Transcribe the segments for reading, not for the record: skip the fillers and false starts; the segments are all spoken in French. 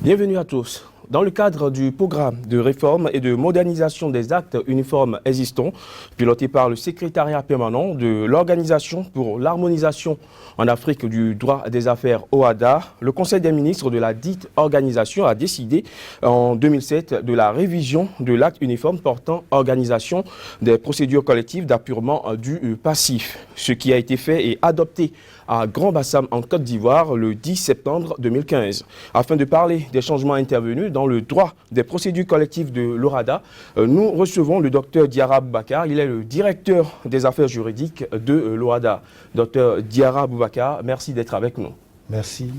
Bienvenue à tous. Dans le cadre du programme de réforme et de modernisation des actes uniformes existants, piloté par le secrétariat permanent de l'Organisation pour l'harmonisation en Afrique du droit des affaires OHADA, le Conseil des ministres de la dite organisation a décidé en 2007 de la révision de l'acte uniforme portant organisation des procédures collectives d'appurement du passif. Ce qui a été fait et adopté à Grand-Bassam en Côte d'Ivoire le 10 septembre 2015. Afin de parler des changements intervenus dans le droit des procédures collectives de l'OHADA, nous recevons le docteur Diarra Boubacar. Il est le directeur des affaires juridiques de l'OHADA. Docteur Diarra Boubacar, merci d'être avec nous. Merci.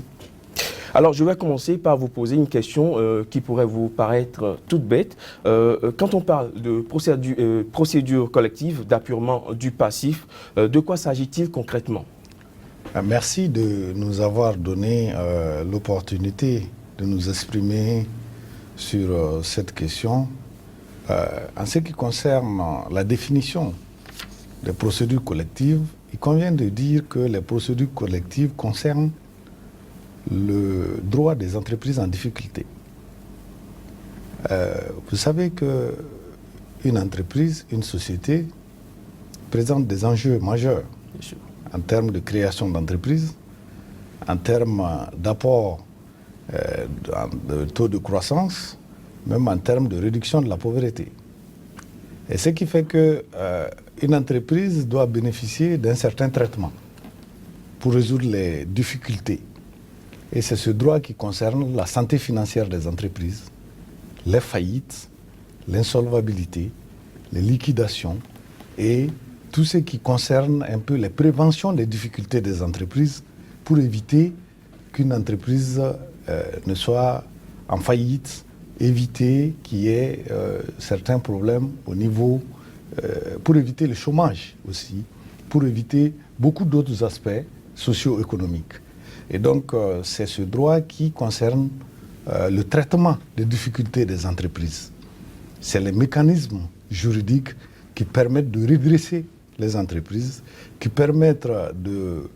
Alors, je vais commencer par vous poser une question qui pourrait vous paraître toute bête. Quand on parle de procédure collective d'appurement du passif, de quoi s'agit-il concrètement ? Merci de nous avoir donné l'opportunité de nous exprimer sur cette question. En ce qui concerne la définition des procédures collectives, il convient de dire que les procédures collectives concernent le droit des entreprises en difficulté. Vous savez qu'une entreprise, une société, présente des enjeux majeurs en termes de création d'entreprises, en termes d'apport de taux de croissance, même en termes de réduction de la pauvreté. Et ce qui fait qu'une entreprise doit bénéficier d'un certain traitement pour résoudre les difficultés. Et c'est ce droit qui concerne la santé financière des entreprises, les faillites, l'insolvabilité, les liquidations et tout ce qui concerne un peu les préventions des difficultés des entreprises pour éviter qu'une entreprise ne soit en faillite, éviter qu'il y ait certains problèmes au niveau, pour éviter le chômage aussi, pour éviter beaucoup d'autres aspects socio-économiques. Et donc, c'est ce droit qui concerne le traitement des difficultés des entreprises. C'est les mécanismes juridiques qui permettent de redresser les entreprises, qui permettent de,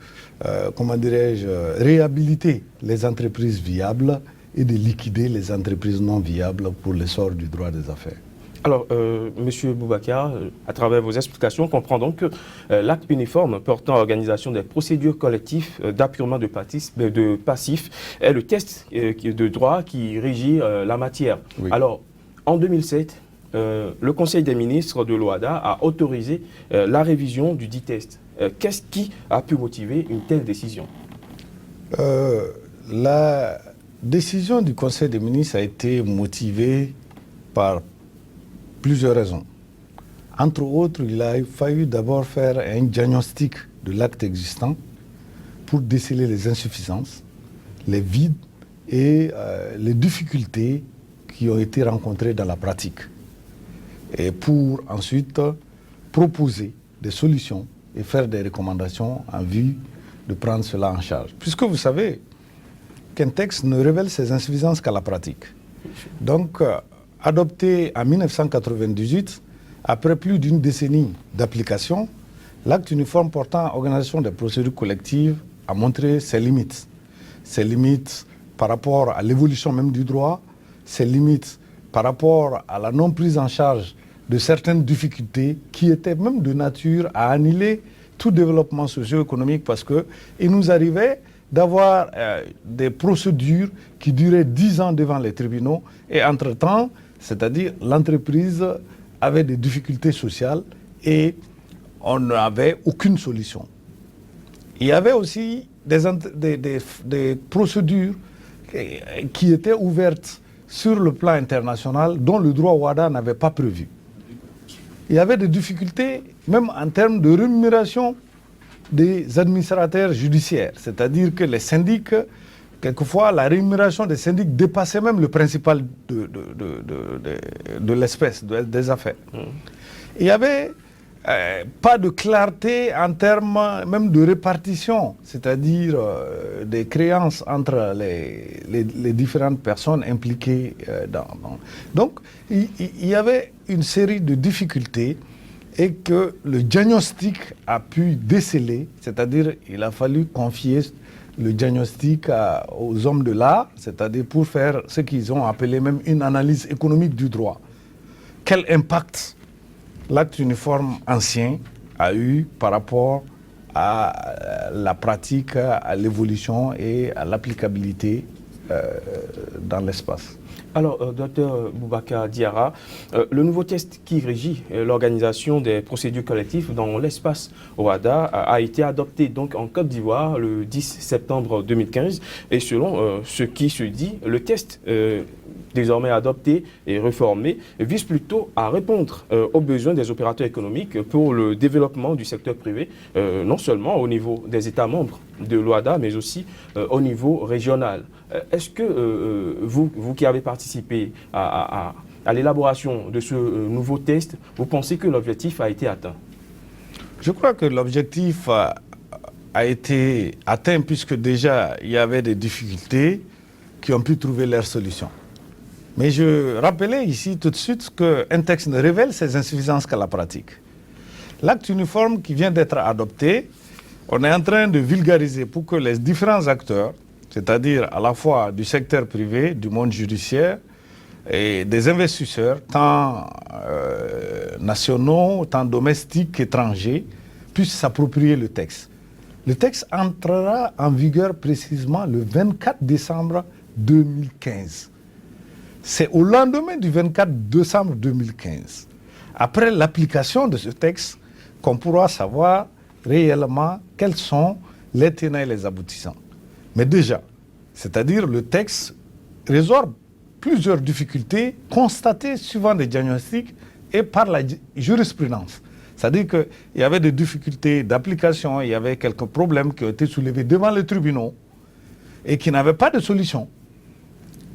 réhabiliter les entreprises viables et de liquider les entreprises non viables pour l'essor du droit des affaires. Alors, Monsieur Boubacar, à travers vos explications, on comprend donc que l'acte uniforme portant organisation des procédures collectives d'appurement de passif est le test de droit qui régit la matière. Oui. Alors, en 2007, le Conseil des ministres de l'OHADA a autorisé la révision du dit test. Qu'est-ce qui a pu motiver une telle décision ? La décision du Conseil des ministres a été motivée par plusieurs raisons. Entre autres, il a fallu d'abord faire un diagnostic de l'acte existant pour déceler les insuffisances, les vides et les difficultés qui ont été rencontrées dans la pratique. Et pour ensuite proposer des solutions et faire des recommandations en vue de prendre cela en charge. Puisque vous savez qu'un texte ne révèle ses insuffisances qu'à la pratique. Donc, adopté en 1998, après plus d'une décennie d'application, l'acte uniforme portant organisation des procédures collectives a montré ses limites. Ses limites par rapport à l'évolution même du droit, ses limites par rapport à la non prise en charge de certaines difficultés qui étaient même de nature à annuler tout développement socio-économique parce qu'il nous arrivait d'avoir des procédures qui duraient 10 ans devant les tribunaux et entre-temps, c'est-à-dire l'entreprise avait des difficultés sociales et on n'avait aucune solution. Il y avait aussi des procédures qui étaient ouvertes sur le plan international dont le droit OHADA n'avait pas prévu. Il y avait des difficultés même en termes de rémunération des administrateurs judiciaires, c'est-à-dire que les syndics, quelquefois la rémunération des syndics dépassait même le principal de l'espèce, des affaires. Il n'y avait pas de clarté en termes même de répartition, c'est-à-dire des créances entre les différentes personnes impliquées Donc, il y avait une série de difficultés et que le diagnostic a pu déceler, c'est-à-dire il a fallu confier le diagnostic aux hommes de l'art, c'est-à-dire pour faire ce qu'ils ont appelé même une analyse économique du droit. Quel impact l'acte uniforme ancien a eu par rapport à la pratique, à l'évolution et à l'applicabilité dans l'espace. Alors, docteur Boubacar Diarra, le nouveau test qui régit l'organisation des procédures collectives dans l'espace OHADA a été adopté donc en Côte d'Ivoire le 10 septembre 2015 et selon ce qui se dit, le test désormais adopté et réformé vise plutôt à répondre aux besoins des opérateurs économiques pour le développement du secteur privé, non seulement au niveau des États membres de l'OHADA, mais aussi au niveau régional. Est-ce que vous qui avez participé à l'élaboration de ce nouveau test, vous pensez que l'objectif a été atteint? Je crois que l'objectif a été atteint puisque déjà il y avait des difficultés qui ont pu trouver leur solution. Mais je rappelais ici tout de suite qu'un texte ne révèle ses insuffisances qu'à la pratique. L'acte uniforme qui vient d'être adopté, on est en train de vulgariser pour que les différents acteurs, c'est-à-dire à la fois du secteur privé, du monde judiciaire et des investisseurs, tant nationaux, tant domestiques qu'étrangers, puissent s'approprier le texte. Le texte entrera en vigueur précisément le 24 décembre 2015. C'est au lendemain du 24 décembre 2015, après l'application de ce texte, qu'on pourra savoir réellement quels sont les tenants et les aboutissants. Mais déjà, c'est-à-dire le texte résorbe plusieurs difficultés constatées suivant des diagnostics et par la jurisprudence. C'est-à-dire qu'il y avait des difficultés d'application, il y avait quelques problèmes qui ont été soulevés devant les tribunaux et qui n'avaient pas de solution.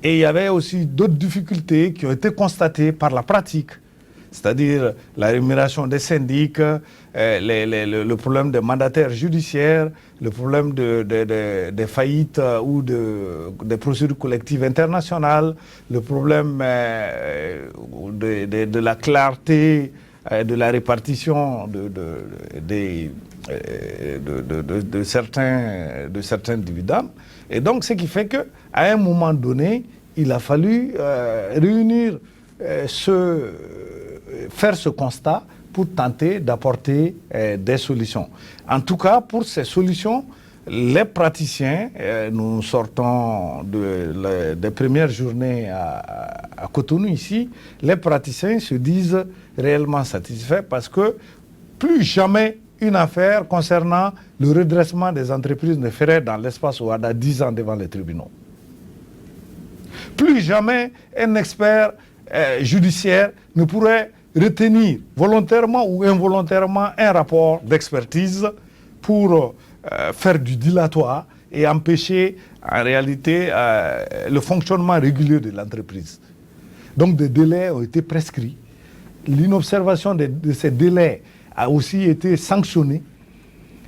Et il y avait aussi d'autres difficultés qui ont été constatées par la pratique, c'est-à-dire la rémunération des syndics, le problème des mandataires judiciaires, le problème des faillites ou des procédures collectives internationales, le problème de la clarté de la répartition de certains dividendes. Et donc, ce qui fait qu'à un moment donné, il a fallu faire ce constat pour tenter d'apporter des solutions. En tout cas, pour ces solutions, les praticiens, nous sortons des premières journées à Cotonou ici, les praticiens se disent réellement satisfaits parce que plus jamais une affaire concernant le redressement des entreprises ne ferait dans l'espace OHADA 10 ans devant les tribunaux. Plus jamais un expert judiciaire ne pourrait retenir volontairement ou involontairement un rapport d'expertise pour faire du dilatoire et empêcher en réalité le fonctionnement régulier de l'entreprise. Donc des délais ont été prescrits. L'inobservation de ces délais a aussi été sanctionnée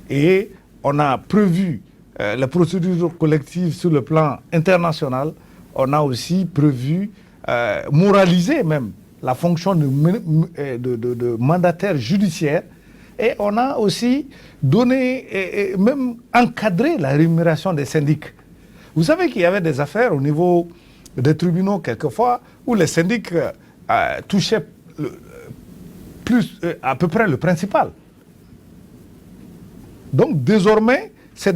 et on a prévu la procédure collective sur le plan international. On a aussi prévu moraliser même la fonction de mandataire judiciaire et on a aussi donné et même encadré la rémunération des syndics. Vous savez qu'il y avait des affaires au niveau des tribunaux quelquefois où les syndics touchaient à peu près le principal. Donc désormais, c'est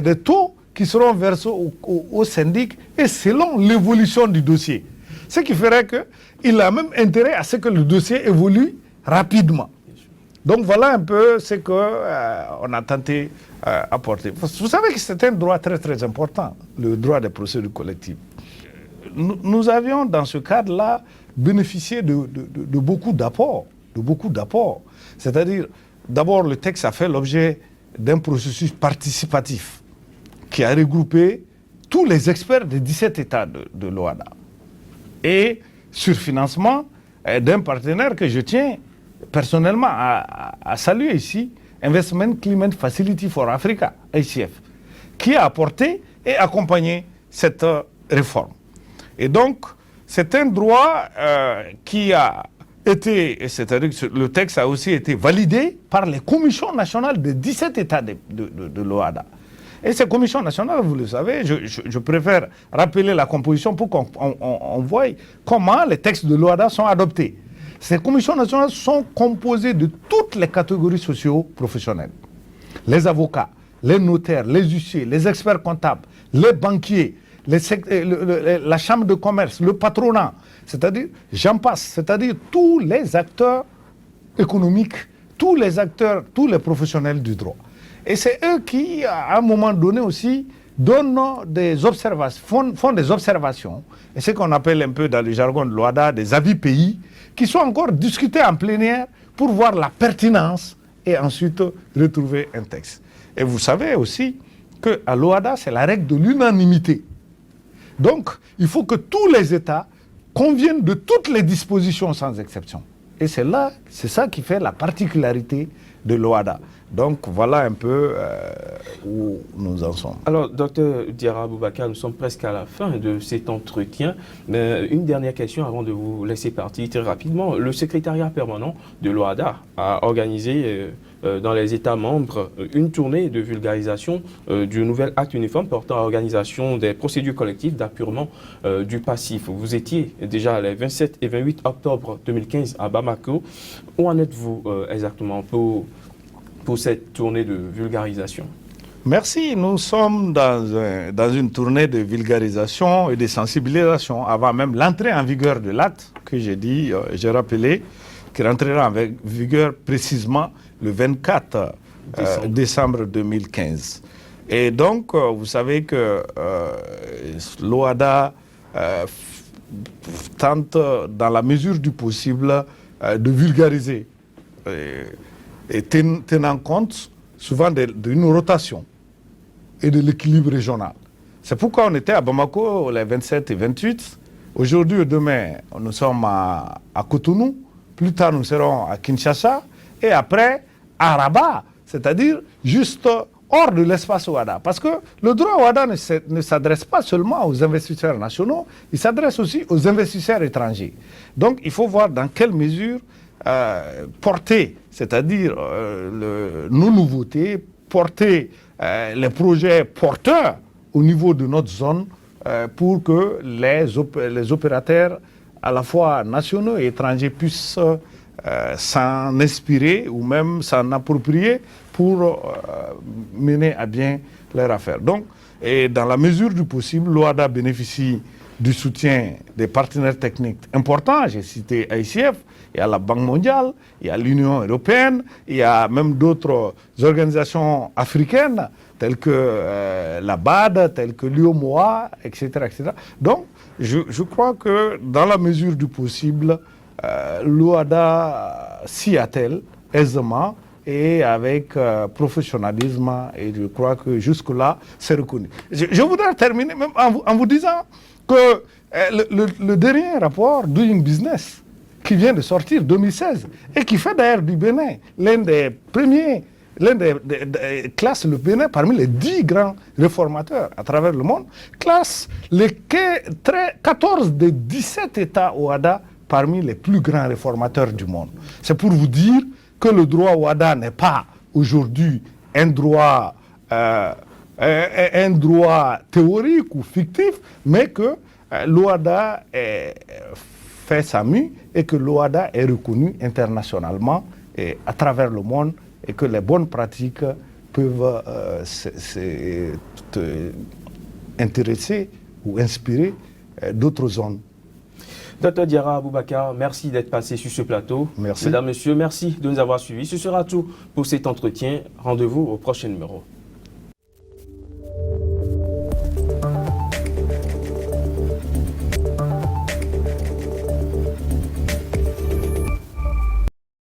des taux qui seront versés aux syndics et selon l'évolution du dossier. Ce qui ferait qu'il a même intérêt à ce que le dossier évolue rapidement. Donc voilà un peu ce qu'on a tenté d'apporter. Vous savez que c'est un droit très très important, le droit des procédures collectives. Nous avions dans ce cadre-là bénéficié de beaucoup d'apports. C'est-à-dire, d'abord le texte a fait l'objet d'un processus participatif qui a regroupé tous les experts des 17 États de l'OHADA. Et sur financement d'un partenaire que je tiens personnellement à saluer ici, Investment Climate Facility for Africa, ICF, qui a apporté et accompagné cette réforme. Et donc, c'est un droit qui a été, c'est-à-dire que le texte a aussi été validé par les commissions nationales des 17 États de l'OHADA. Et ces commissions nationales, vous le savez, je préfère rappeler la composition pour qu'on voie comment les textes de l'OHADA sont adoptés. Ces commissions nationales sont composées de toutes les catégories socio-professionnelles. Les avocats, les notaires, les huissiers, les experts comptables, les banquiers, la chambre de commerce, le patronat, c'est-à-dire, j'en passe, c'est-à-dire tous les acteurs économiques, tous les acteurs, tous les professionnels du droit. Et c'est eux qui, à un moment donné aussi, donnent des observations, font des observations, et ce qu'on appelle un peu dans le jargon de l'OHADA des avis pays, qui sont encore discutés en plénière pour voir la pertinence et ensuite retrouver un texte. Et vous savez aussi qu'à l'OHADA, c'est la règle de l'unanimité. Donc, il faut que tous les États conviennent de toutes les dispositions sans exception. Et c'est ça qui fait la particularité de l'OHADA. Donc, voilà un peu où nous en sommes. Alors, docteur Diarra Aboubacar, nous sommes presque à la fin de cet entretien. Mais une dernière question avant de vous laisser partir très rapidement. Le secrétariat permanent de l'OHADA a organisé dans les États membres une tournée de vulgarisation du nouvel acte uniforme portant à l'organisation des procédures collectives d'appurement du passif. Vous étiez déjà les 27 et 28 octobre 2015 à Bamako. Où en êtes-vous exactement pour cette tournée de vulgarisation? Merci. Nous sommes dans une tournée de vulgarisation et de sensibilisation avant même l'entrée en vigueur de l'acte que j'ai rappelé, qui rentrera en vigueur précisément le 24 décembre 2015. Et donc, vous savez que l'OHADA tente, dans la mesure du possible, de vulgariser et tenant compte souvent d'une rotation et de l'équilibre régional. C'est pourquoi on était à Bamako les 27 et 28. Aujourd'hui et demain, nous sommes à Cotonou. Plus tard, nous serons à Kinshasa. Et après, à Rabat, c'est-à-dire juste hors de l'espace OHADA. Parce que le droit OHADA ne s'adresse pas seulement aux investisseurs nationaux, il s'adresse aussi aux investisseurs étrangers. Donc, il faut voir dans quelle mesure porter, c'est-à-dire nos nouveautés, porter les projets porteurs au niveau de notre zone pour que les opérateurs à la fois nationaux et étrangers puissent s'en inspirer ou même s'en approprier pour mener à bien leur affaire. Donc, et dans la mesure du possible, l'OHADA bénéficie du soutien des partenaires techniques importants. J'ai cité ICF, il y a la Banque mondiale, il y a l'Union européenne, il y a même d'autres organisations africaines telles que la BAD, telles que l'UOMOA, etc., etc. Donc, je crois que dans la mesure du possible, l'OHADA s'y attelle aisément et avec professionnalisme, et je crois que jusque-là, c'est reconnu. Je voudrais terminer même en vous disant que le dernier rapport Doing Business, qui vient de sortir 2016, et qui fait d'ailleurs du Bénin l'un des classe le Bénin parmi les 10 grands réformateurs à travers le monde, classe les 14 des 17 États OHADA parmi les plus grands réformateurs du monde. C'est pour vous dire que le droit OHADA n'est pas aujourd'hui un droit théorique ou fictif, mais que l'OHADA fait sa mue et que l'OHADA est reconnu internationalement et à travers le monde, et que les bonnes pratiques peuvent intéresser ou inspirer d'autres zones. Docteur Diarra Aboubacar, merci d'être passé sur ce plateau. Merci. Mesdames, Messieurs, merci de nous avoir suivis. Ce sera tout pour cet entretien. Rendez-vous au prochain numéro.